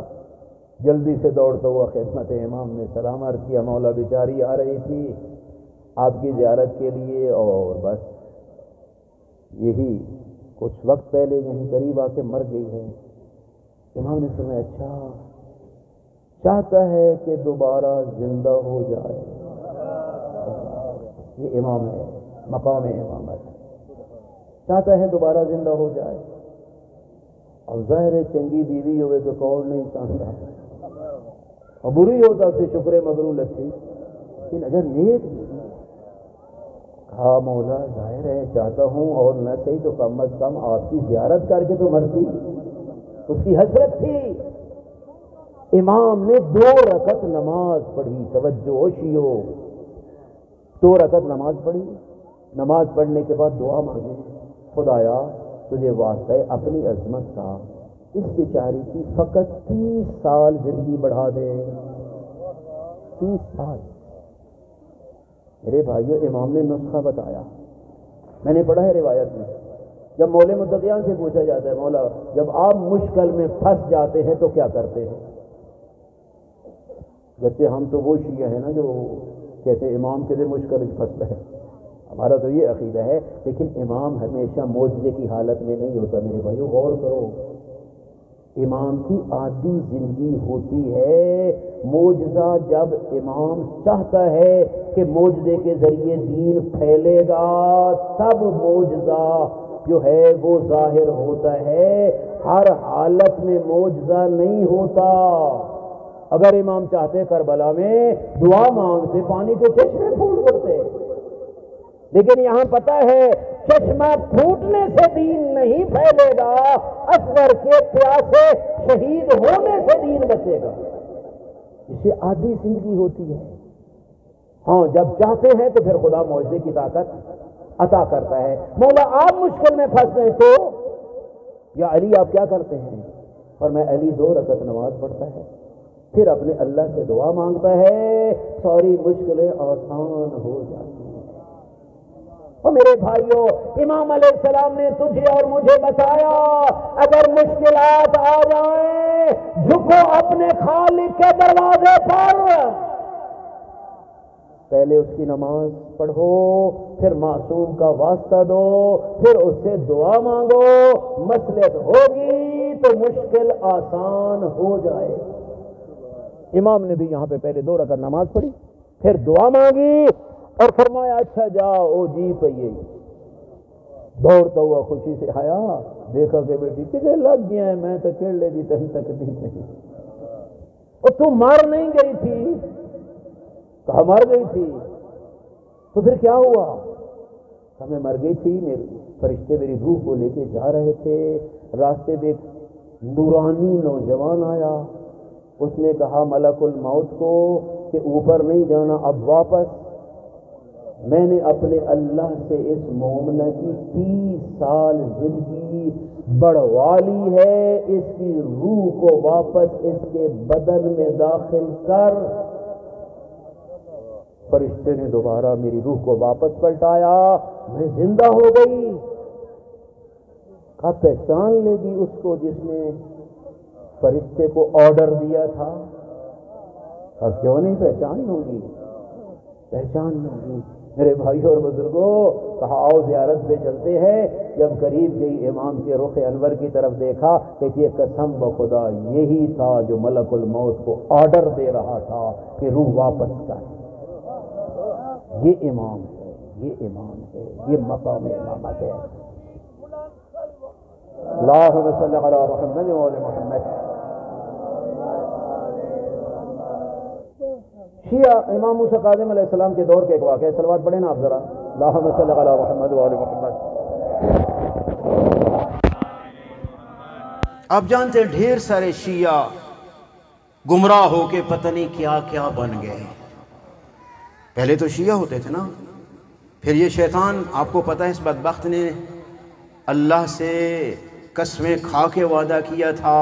جلدی سے دوڑتا ہوا خدمت امام نے سلام عرض کیا، مولا بیچاری آ رہی تھی آپ کی زیارت کے لیے اور بس یہی کچھ وقت پہلے یہیں قریب آ کے مر گئی ہے۔ امام نے سنا اچھا، چاہتا ہے کہ دوبارہ زندہ ہو جائے۔ یہ امام ہے، مقام امامت ہے، چاہتا ہے دوبارہ زندہ ہو جائے۔ اور ظاہر ہے چنگی بیوی ہوئے تو کون نہیں چاہتا، اور بری ہوتا سے شکر مغرولت تھی، لیکن اگر نیک کہا مولا ظاہر ہے چاہتا ہوں، اور نہ صحیح تو کم از کم آپ کی زیارت کر کے تو مرتی۔ اس کی حسرت تھی۔ امام نے 2 رکعت نماز پڑھی، توجہ ہوشیو، 2 رکعت نماز پڑھی۔ نماز پڑھنے کے بعد دعا مانگی، خدایا تجھے واسطہ ہے اپنی عظمت کا اس بیچاری کی فقط 30 سال زندگی بڑھا دے۔ 30 سال۔ میرے بھائیو امام نے نسخہ بتایا، میں نے پڑھا ہے روایت میں، جب مولے متقیان سے پوچھا جاتا ہے مولا جب آپ مشکل میں پھنس جاتے ہیں تو کیا کرتے ہیں؟ جیسے ہم تو وہ شیعہ ہیں نا جو کہتے ہیں امام کے لیے مشکل پھنستا ہے، ہمارا تو یہ عقیدہ ہے، لیکن امام ہمیشہ معجزے کی حالت میں نہیں ہوتا۔ میرے بھائیو غور کرو، امام کی عادی زندگی ہوتی ہے، معجزہ جب امام چاہتا ہے کہ معجزے کے ذریعے دین پھیلے گا تب معجزہ جو ہے وہ ظاہر ہوتا ہے، ہر حالت میں معجزہ نہیں ہوتا۔ اگر امام چاہتے کربلا میں دعا مانگتے پانی کے چشمے پھوٹ پڑتے، لیکن یہاں پتہ ہے چشمہ پھوٹنے سے دین نہیں پھیلے گا، اصغر کے پیاسے شہید ہونے سے دین بچے گا۔ اسے عادی زندگی ہوتی ہے۔ ہاں جب چاہتے ہیں تو پھر خدا معجزے کی طاقت عطا کرتا ہے۔ مولا آپ مشکل میں پھنس گئے تو یا علی آپ کیا کرتے ہیں؟ اور میں علی 2 رکعت نماز پڑھتا ہے، پھر اپنے اللہ سے دعا مانگتا ہے، ساری مشکلیں آسان ہو جاتی ہیں۔ اور میرے بھائیوں امام علیہ السلام نے تجھے اور مجھے بتایا اگر مشکلات آ جائیں جھکو اپنے خالق کے دروازے پر، پہلے اس کی نماز پڑھو، پھر معصوم کا واسطہ دو، پھر اس سے دعا مانگو، مصلحت ہوگی تو مشکل آسان ہو جائے۔ امام نے بھی یہاں پہ پہلے 2 رکعت نماز پڑھی، پھر دعا مانگی اور فرمایا اچھا جاؤ جی پئیے۔ دوڑتا ہوا خوشی سے آیا، دیکھا کہ بیٹی کسے لگ گیا ہے، میں تو کھیل لے دی تھی تکلیف نہیں، اور تم مر نہیں گئی تھی؟ کہا مر گئی تھی۔ تو پھر کیا ہوا؟ کہا میں مر گئی تھی، میرے فرشتے میری روح کو لے کے جا رہے تھے، راستے میں ایک نورانی نوجوان آیا، اس نے کہا ملک الموت کو کہ اوپر نہیں جانا اب واپس۔ میں نے اپنے اللہ سے اس مومنہ کی 30 سال زندگی بڑھوا لی ہے، اس کی روح کو واپس اس کے بدن میں داخل کر۔ فرشتے نے دوبارہ میری روح کو واپس پلٹایا، میں زندہ ہو گئی۔ کہا پہچان لے گی اس کو جس نے فرشتے کو آرڈر دیا تھا؟ کہا کیوں نہیں پہچان ہوگی۔ پہچان نہیں. میرے بھائیوں اور بزرگوں، کہا آؤ زیارت پہ چلتے ہیں. جب قریب گئی امام کے رخ انور کی طرف دیکھا کہ یہ قسم بخدا یہی تھا جو ملک الموت کو آرڈر دے رہا تھا کہ روح واپس کر. یہ امام ہے، یہ امام ہے، یہ مقام امامت ہے. اللہم صلی علی محمد و آل محمد. شیعہ امام موسیٰ کاظم علیہ السلام کے دور کے ایک واقعہ ہے. صلوات پڑھیں نا آپ ذرا. اللہم صلی علی محمد و آل محمد. آپ جانتے ہیں ڈھیر سارے شیعہ گمراہ ہو کے پتہ نہیں کیا کیا بن گئے. پہلے تو شیعہ ہوتے تھے نا، پھر یہ شیطان آپ کو پتہ ہے اس بدبخت نے اللہ سے قسمیں کھا کے وعدہ کیا تھا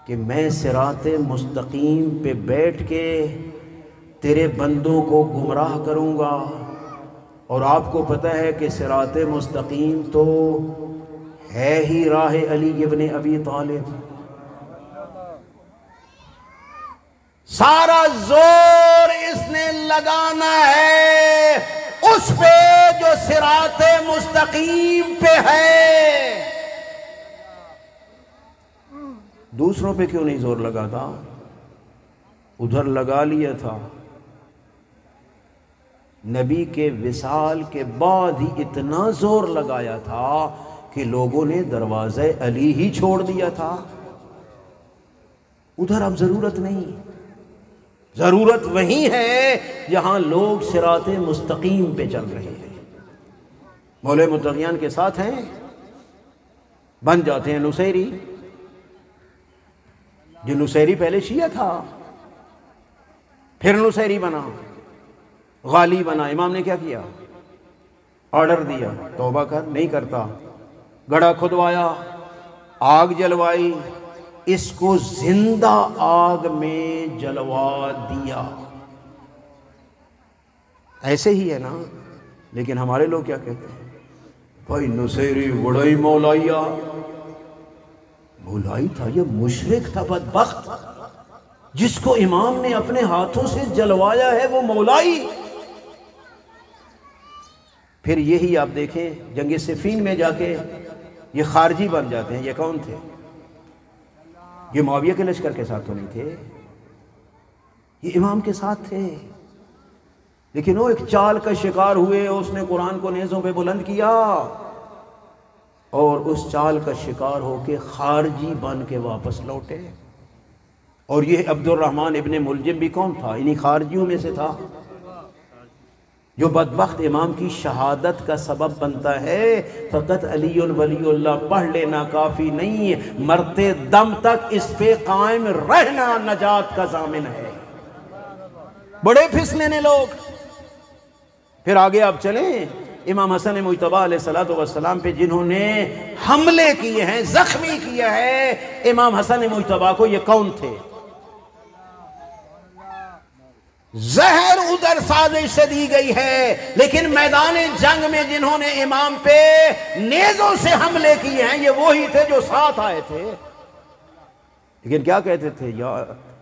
کہ میں صراط مستقیم پہ بیٹھ کے تیرے بندوں کو گمراہ کروں گا. اور آپ کو پتہ ہے کہ صراط مستقیم تو ہے ہی راہ علی ابن ابی طالب. سارا زور اس نے لگانا ہے اس پہ جو صراط مستقیم پہ ہے. دوسروں پہ کیوں نہیں زور لگاتا؟ ادھر لگا لیا تھا. نبی کے وصال کے بعد ہی اتنا زور لگایا تھا کہ لوگوں نے دروازہ علی ہی چھوڑ دیا تھا. ادھر اب ضرورت نہیں، ضرورت وہی ہے جہاں لوگ صراط مستقیم پہ چل رہے ہیں. مولوی متقیان کے ساتھ ہیں، بن جاتے ہیں نصیری. جو نصیری پہلے شیعہ تھا پھر نصیری بنا، غالی بنا. امام نے کیا کیا؟ آرڈر دیا توبہ کر، نہیں کرتا. گڑھا کھدوایا، آگ جلوائی، اس کو زندہ آگ میں جلوا دیا. ایسے ہی ہے نا. لیکن ہمارے لوگ کیا کہتے ہیں؟ بھائی نصیری وڑائی مولائیا. مولائی تھا، یہ مشرک تھا بدبخت. جس کو امام نے اپنے ہاتھوں سے جلوایا ہے وہ مولائی. پھر یہی آپ دیکھیں جنگ صفین میں جا کے یہ خارجی بن جاتے ہیں. یہ کون تھے؟ یہ معاویہ کے لشکر کے ساتھ تو نہیں تھے، یہ امام کے ساتھ تھے. لیکن وہ ایک چال کا شکار ہوئے، اس نے قرآن کو نیزوں پہ بلند کیا اور اس چال کا شکار ہو کے خارجی بن کے واپس لوٹے. اور یہ عبد الرحمن ابن ملجم بھی کون تھا؟ انہی خارجیوں میں سے تھا جو بدبخت امام کی شہادت کا سبب بنتا ہے. فقط علی ولی اللہ پڑھ لینا کافی نہیں، مرتے دم تک اس پہ قائم رہنا نجات کا ضامن ہے. بڑے پھسلنے لوگ. پھر آگے آپ چلیں، امام حسن مجتبی علیہ السلام پہ جنہوں نے حملے کیے ہیں، زخمی کیا ہے امام حسن مجتبی کو، یہ کون تھے؟ زہر ادھر سازش سے دی گئی ہے، لیکن میدان جنگ میں جنہوں نے امام پہ نیزوں سے حملے کیے ہیں یہ وہی تھے جو ساتھ آئے تھے. لیکن کیا کہتے تھے؟ یا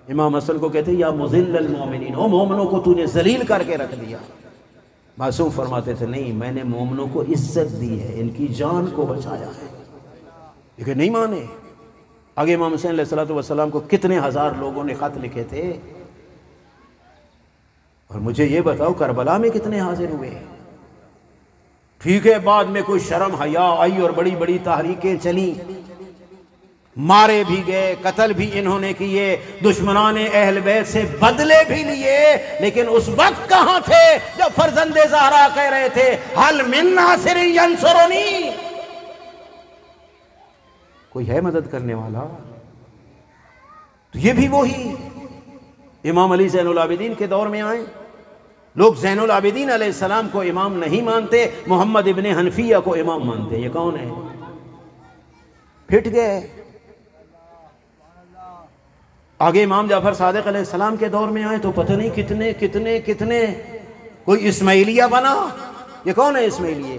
امام حسن کو کہتے یا مذل المومنین، او مومنوں کو تو نے ذلیل کر کے رکھ دیا. معصوم فرماتے تھے نہیں، میں نے مومنوں کو عزت دی ہے، ان کی جان کو بچایا ہے. لیکن نہیں مانے. آگے امام حسین علیہ السلام کو کتنے ہزار لوگوں نے خط لکھے تھے. اور مجھے یہ بتاؤ کربلا میں کتنے حاضر ہوئے؟ ٹھیک ہے بعد میں کوئی شرم حیا آئی اور بڑی بڑی تحریکیں چلی، مارے بھی گئے، قتل بھی انہوں نے کیے، دشمنان اہل بیت سے بدلے بھی لیے. لیکن اس وقت کہاں تھے جب فرزند زہرا کہہ رہے تھے حل من ناصر ینصرنی؟ کوئی ہے مدد کرنے والا؟ تو یہ بھی وہی امام علی زین العابدین کے دور میں آئے. لوگ زین العابدین علیہ السلام کو امام نہیں مانتے، محمد ابن حنفیہ کو امام مانتے. یہ کون ہے؟ پھٹ گئے. آگے امام جعفر صادق علیہ السلام کے دور میں آئے تو پتہ نہیں کتنے کتنے کتنے. کوئی اسماعیلیہ بنا. یہ کون ہے اسماعیلیہ؟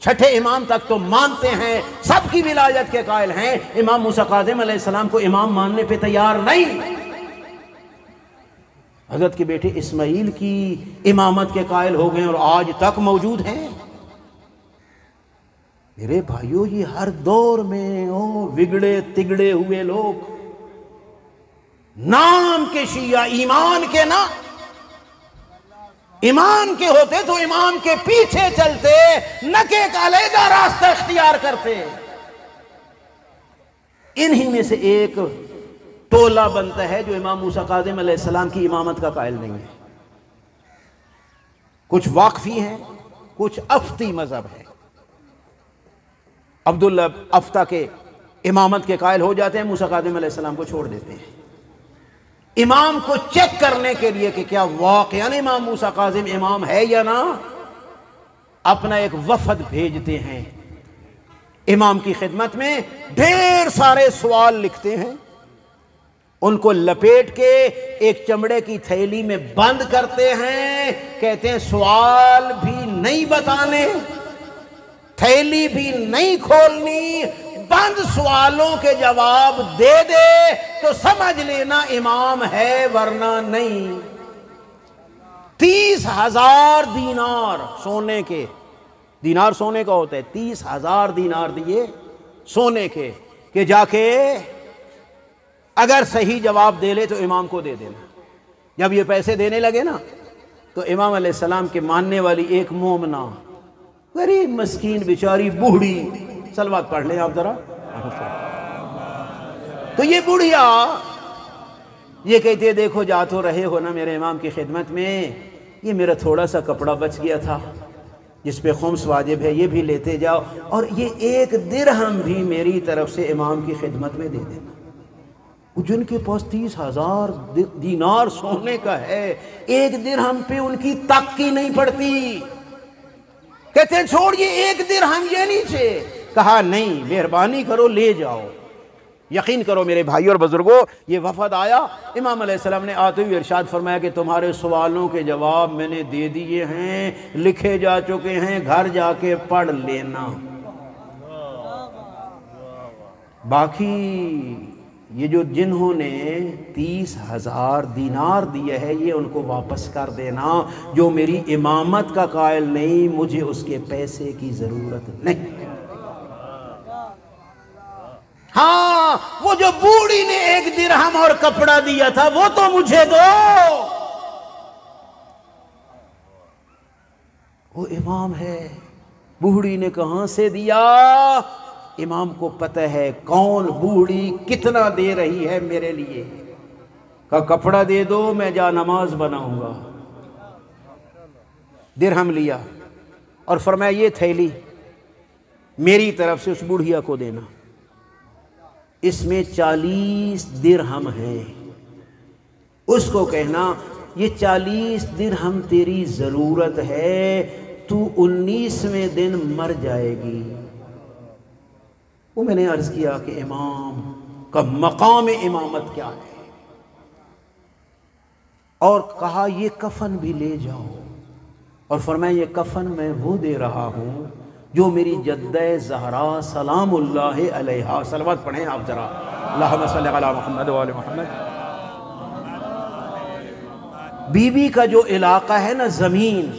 چھٹے امام تک تو مانتے ہیں، سب کی ولایت کے قائل ہیں. امام موسیٰ کاظم علیہ السلام کو امام ماننے پہ تیار نہیں. حضرت کے بیٹے اسماعیل کی امامت کے قائل ہو گئے اور آج تک موجود ہیں۔ میرے بھائیو، یہ ہر دور میں بگڑے تگڑے ہوئے لوگ نام کے شیعہ، ایمان کے نہ، ایمان کے ہوتے تو امام کے پیچھے چلتے، نہ کہ ایک علیحدہ راستہ اختیار کرتے۔ انہی میں سے ایک ٹولہ بنتا ہے جو امام موسیٰ کاظم علیہ السلام کی امامت کا قائل نہیں ہے۔ کچھ واقفی ہیں، کچھ افتی مذہب ہے۔ عبداللہ افتہ کے امامت کے قائل ہو جاتے ہیں، موسیٰ کاظم علیہ السلام کو چھوڑ دیتے ہیں۔ امام کو چیک کرنے کے لیے کہ کیا واقعاً امام موسیٰ کاظم امام ہے یا نہ، اپنا ایک وفد بھیجتے ہیں امام کی خدمت میں، ڈھیر سارے سوال لکھتے ہیں، ان کو لپیٹ کے ایک چمڑے کی تھیلی میں بند کرتے ہیں، کہتے ہیں سوال بھی نہیں بتانے، تھیلی بھی نہیں کھولنی، بند سوالوں کے جواب دے دے تو سمجھ لینا امام ہے ورنہ نہیں۔ 30,000 دینار سونے کے، دینار سونے کا ہوتا ہے، 30,000 دینار دیے سونے کے کہ جا کے اگر صحیح جواب دے لے تو امام کو دے دینا۔ جب یہ پیسے دینے لگے نا تو امام علیہ السلام کے ماننے والی ایک مومنہ غریب مسکین بیچاری بوڑھی، صلوات پڑھ لیں آپ ذرا، تو یہ بوڑھیا یہ کہتے دیکھو جا تو رہے ہو نا میرے امام کی خدمت میں، یہ میرا تھوڑا سا کپڑا بچ گیا تھا جس پہ خمس واجب ہے، یہ بھی لیتے جاؤ، اور یہ 1 درہم بھی میری طرف سے امام کی خدمت میں دے دینا۔ جن کے پاس 30,000 دینار سونے کا ہے، 1 درہم پہ ان کی تک کی نہیں پڑتی، کہتے ہیں چھوڑ یہ 1 درہم یہ نیچے، کہا نہیں مہربانی کرو لے جاؤ۔ یقین کرو میرے بھائی اور بزرگوں، یہ وفد آیا، امام علیہ السلام نے آتے ہوئے ارشاد فرمایا کہ تمہارے سوالوں کے جواب میں نے دے دیے ہیں، لکھے جا چکے ہیں، گھر جا کے پڑھ لینا۔ باقی یہ جو جنہوں نے 30,000 دینار دیے ہے یہ ان کو واپس کر دینا، جو میری امامت کا قائل نہیں، مجھے اس کے پیسے کی ضرورت نہیں۔ ہاں وہ جو بوڑھی نے 1 درہم اور کپڑا دیا تھا وہ تو مجھے دو، وہ امام ہے، بوڑھی نے کہاں سے دیا؟ امام کو پتہ ہے کون بوڑھی کتنا دے رہی ہے میرے لیے، کا کپڑا دے دو میں جا نماز بناؤں گا۔ درہم لیا اور فرمایا یہ تھیلی میری طرف سے اس بوڑھیا کو دینا، اس میں 40 درہم ہیں، اس کو کہنا یہ 40 درہم تیری ضرورت ہے، تو 19ویں دن مر جائے گی۔ وہ میں نے عرض کیا کہ امام کا مقام امامت کیا ہے، اور کہا یہ کفن بھی لے جاؤ، اور فرمایا یہ کفن میں وہ دے رہا ہوں جو میری جدہ زہرا سلام اللہ علیہا، صلوات پڑھیں آپ ذرا، اللہم صلی علی محمد و آل محمد۔ بی بی کا جو علاقہ ہے نا زمین،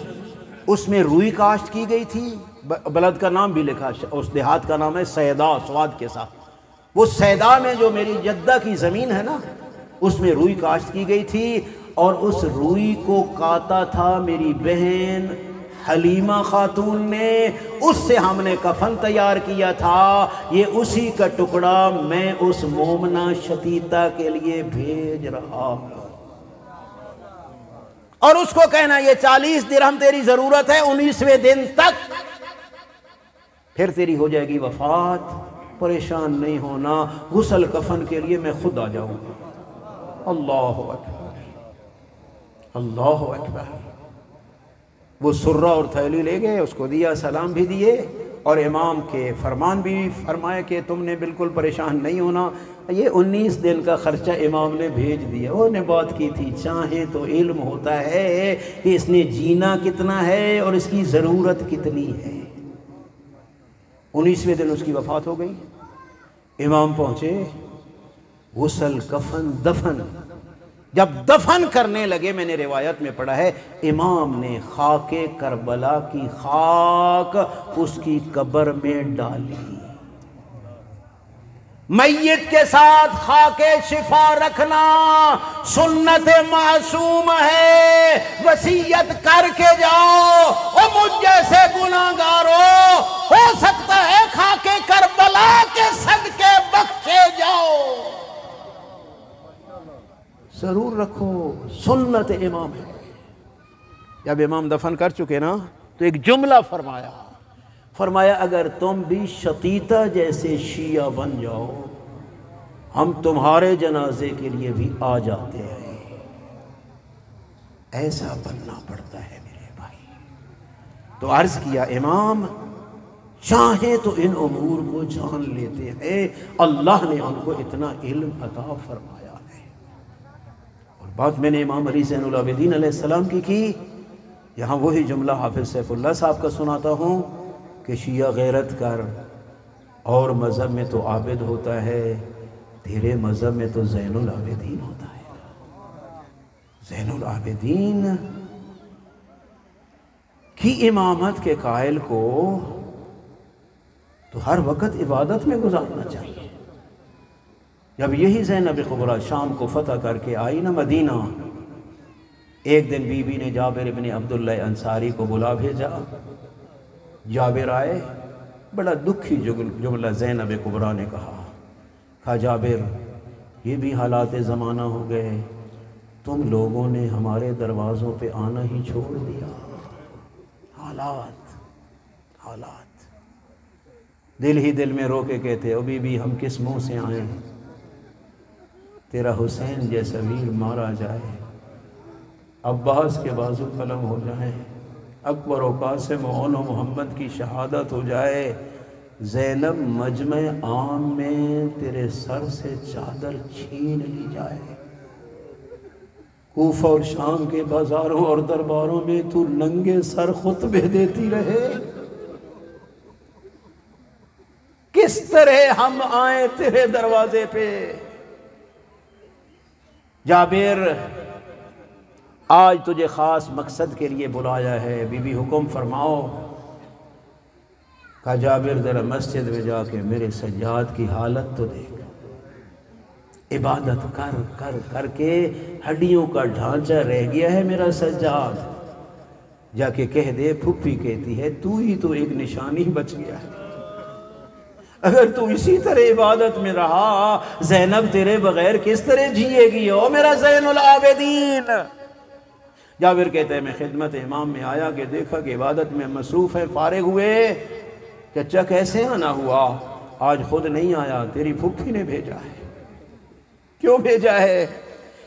اس میں روئی کاشت کی گئی تھی، بلد کا نام بھی لکھا، اس دیہات کا نام ہے سیدا، سواد کے ساتھ۔ وہ سیدا میں جو میری جدہ کی زمین ہے نا اس میں روئی کاشت کی گئی تھی، اور اس روئی کو کاتا تھا میری بہن حلیمہ خاتون نے، اس سے ہم نے کفن تیار کیا تھا، یہ اسی کا ٹکڑا میں اس مومنہ شتیتا کے لیے بھیج رہا ہوں، اور اس کو کہنا یہ 40 درہم تیری ضرورت ہے 19ویں دن تک، پھر تیری ہو جائے گی وفات، پریشان نہیں ہونا، غسل کفن کے لیے میں خود آ جاؤں گا۔ اللہ اکبر، اللہ اکبر۔ وہ سرہ اور تھیلی لے گئے، اس کو دیا، سلام بھی دیے، اور امام کے فرمان بھی فرمایا کہ تم نے بالکل پریشان نہیں ہونا۔ یہ 19 دن کا خرچہ امام نے بھیج دیا۔ وہ نے بات کی تھی چاہیں تو علم ہوتا ہے کہ اس نے جینا کتنا ہے اور اس کی ضرورت کتنی ہے۔ 19ویں دن اس کی وفات ہو گئی، امام پہنچے، غسل کفن دفن جب دفن کرنے لگے میں نے روایت میں پڑھا ہے امام نے خاک کربلا کی خاک اس کی قبر میں ڈالی. میت کے ساتھ خاک شفا رکھنا سنت معصوم ہے. وصیت کر کے جاؤ اور مجھ جیسے گناہگاروں ہو سکتا ہے خاک کربلا کے صدقے بخشے جاؤ. ضرور رکھو, سنت امام ہے. جب امام دفن کر چکے نا تو ایک جملہ فرمایا اگر تم بھی شتیتا جیسے شیعہ بن جاؤ ہم تمہارے جنازے کے لیے بھی آ جاتے ہیں. ایسا بننا پڑتا ہے میرے بھائی. تو عرض کیا امام چاہے تو ان امور کو جان لیتے ہیں, اللہ نے ان کو اتنا علم عطا فرمایا ہے. اور بات میں نے امام علی زین العابدین علیہ السلام کی یہاں وہی جملہ حافظ سیف اللہ صاحب کا سناتا ہوں کہ شیعہ غیرت کر اور مذہب میں تو عابد ہوتا ہے, تیرے مذہب میں تو زین العابدین ہوتا ہے. زین العابدین کی امامت کے قائل کو تو ہر وقت عبادت میں گزارنا چاہیے. جب یہی زینب کبریٰ شام کو فتح کر کے آئی نا مدینہ, ایک دن بی بی نے جابر ابن عبداللہ انصاری کو بلا بھیجا. جابر آئے, بڑا دکھی جملہ زینب کبریٰ نے کہا جابر یہ بھی حالات زمانہ ہو گئے, تم لوگوں نے ہمارے دروازوں پہ آنا ہی چھوڑ دیا. حالات دل ہی دل میں رو کے کہتے او بی بی ہم کس منہ سے آئیں, تیرا حسین جیسا ویر مارا جائے, عباس کے بازو قلم ہو جائیں, اکبر و قاسم و محمد کی شہادت ہو جائے, زینب مجمع عام میں تیرے سر سے چادر چھین لی جائے, کوفہ اور شام کے بازاروں اور درباروں میں تو ننگے سر خطبے دیتی رہے, کس طرح ہم آئیں تیرے دروازے پہ. جابر آج تجھے خاص مقصد کے لیے بلایا ہے, بی بی حکم فرماؤ. کہا جابر ذرا مسجد میں جا کے میرے سجاد کی حالت تو دیکھ, عبادت کر کے ہڈیوں کا ڈھانچہ رہ گیا ہے میرا سجاد. جا کے کہہ دے پھپھی کہتی ہے تو ہی تو ایک نشانی بچ گیا ہے, اگر تو اسی طرح عبادت میں رہا زینب تیرے بغیر کس طرح جیے گی او میرا زین العابدین. جابر کہتے ہیں میں خدمت امام میں آیا کہ دیکھا کہ عبادت میں مصروف ہے, فارغ ہوئے. چچا کیسے آنا ہوا؟ آج خود نہیں آیا, تیری پھپھی نے بھیجا ہے. کیوں بھیجا ہے؟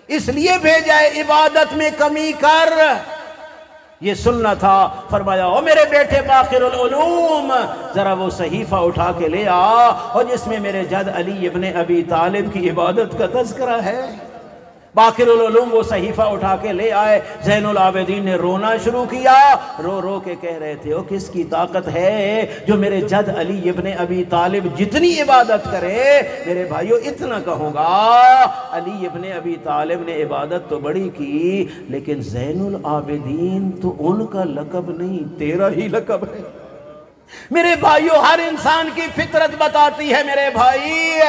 اس لیے بھیجا ہے عبادت میں کمی کر, یہ سننا تھا. فرمایا او میرے بیٹے باقر العلوم ذرا وہ صحیفہ اٹھا کے لے آ, اور جس میں میرے جد علی ابن ابی طالب کی عبادت کا تذکرہ ہے. باقر العلوم وہ صحیفہ اٹھا کے لے آئے. زین العابدین نے رونا شروع کیا, رو کے کہہ رہے تھے او کس کی طاقت ہے جو میرے جد علی ابن ابی طالب جتنی عبادت کرے. میرے بھائیو اتنا کہوں گا, علی ابن ابی طالب نے عبادت تو بڑی کی, لیکن زین العابدین تو ان کا لقب نہیں, تیرا ہی لقب ہے. میرے بھائیو ہر انسان کی فطرت بتاتی ہے میرے بھائی,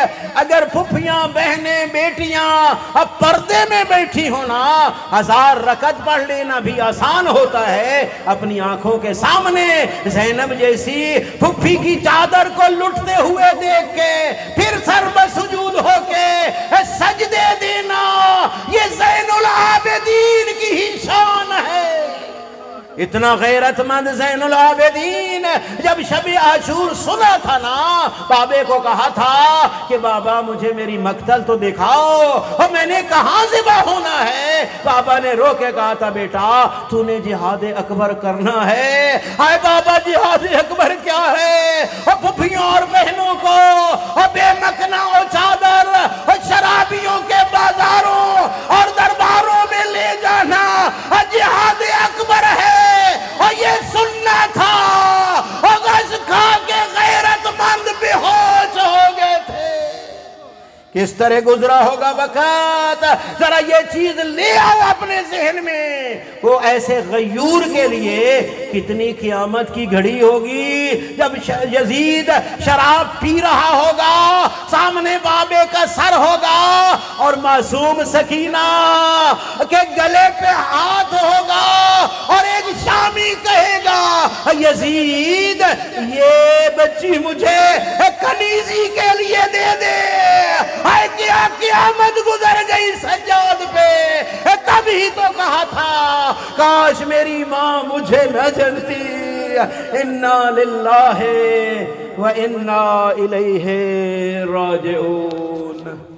اگر پھپھیاں بہنیں بیٹیاں اب پردے میں بیٹھی ہونا 1000 رکعت پڑھ لینا بھی آسان ہوتا ہے. اپنی آنکھوں کے سامنے زینب جیسی پھپھی کی چادر کو لٹتے ہوئے دیکھ کے پھر سر بسجود ہو کے سجدے دینا, یہ زین العابدین کی ہی شان ہے. اتنا غیرت مند زین العابدین جب شب عاشور سنا تھا نا, بابے کو کہا تھا کہ بابا مجھے میری مقتل تو دکھاؤ, اور میں نے کہاں ذبح ہونا ہے. بابا نے رو کے کہا تھا بیٹا تو نے جہاد اکبر کرنا ہے. آئے بابا جہاد اکبر کیا ہے؟ اور پھپھیوں اور بہنوں کو اور بے مکنا اور چادر اور شرابیوں کے بازاروں اور درباروں میں لے جانا جہاد اکبر ہے. اور یہ سننا تھا, اور غش کھا کے غیرت مند بے ہوش ہو گئے تھے کس طرح گزرا ہوگا وقت، ذرا یہ چیز لے آؤ اپنے ذہن میں، وہ ایسے غیور کے لیے کتنی قیامت کی گھڑی ہوگی جب یزید شراب پی رہا ہوگا، سامنے بابے کا سر ہوگا اور معصوم سکینہ کے گلے پہ ہاتھ ہوگا اور ایک شامی کہے گا یزید یہ بچی مجھے کنیزی کے لیے دے دے۔ ہائے کیا قیامت گزر گئی سجاد پہ، تب ہی تو کہا تھا کاش میری ماں مجھے نہ جلتی۔ انا للہ و انا الیہ راجعون۔